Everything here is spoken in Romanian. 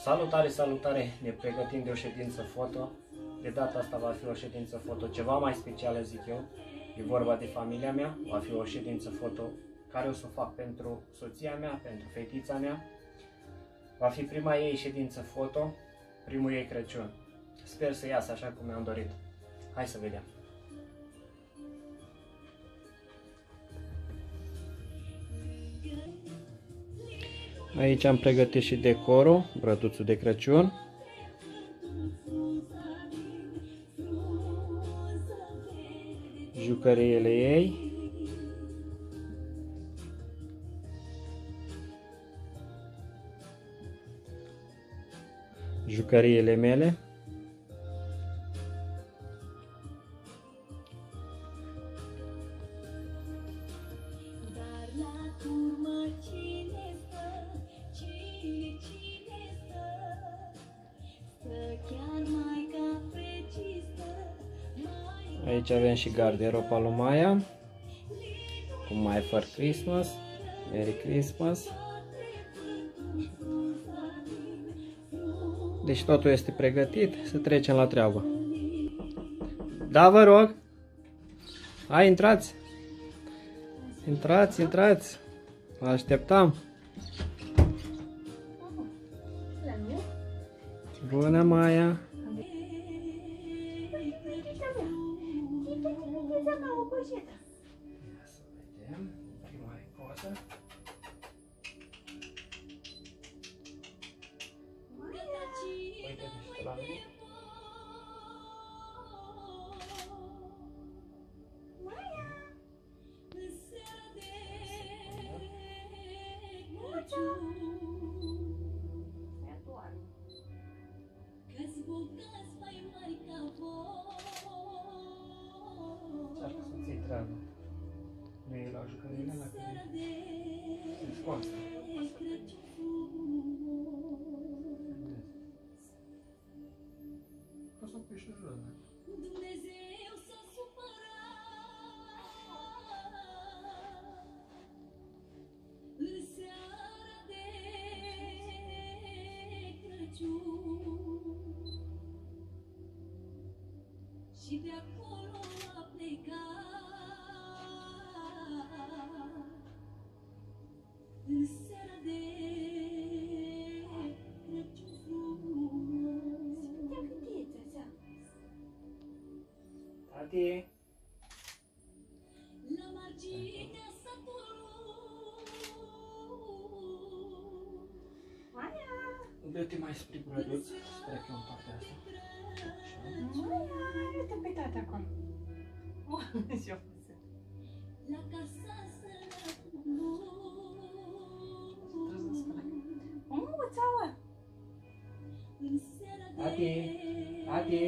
Salutare, salutare! Ne pregătim de o ședință foto. De data asta va fi o ședință foto ceva mai specială, zic eu. E vorba de familia mea. Va fi o ședință foto care o să o fac pentru soția mea, pentru fetița mea. Va fi prima ei ședință foto, primul ei Crăciun. Sper să iasă așa cum mi-am dorit. Hai să vedem! Aici am pregătit și decorul, brăduțul de Crăciun. Jucăriile ei. Jucăriile mele. Aici avem și garderoba lui Maia cu My for Christmas, Merry Christmas. Deci totul este pregătit, să trecem la treabă. Da, vă rog. Hai, intrați. Intrați, intrați. Vă așteptam. Bună, Maia. Nu e la jucările la care îți constă. O să pui și jos. Dumnezeu s-a supărat în seara de Crăciun și de acolo a plecat. În seara de Crăciun. Ia câte așa. Tati. La marginea satului. Maia. Dă-te mai spre brăduț. Sper că e în partea asta. Maia, uite pe tata acolo. Și-o puse. La casa săracului. Tati, tati.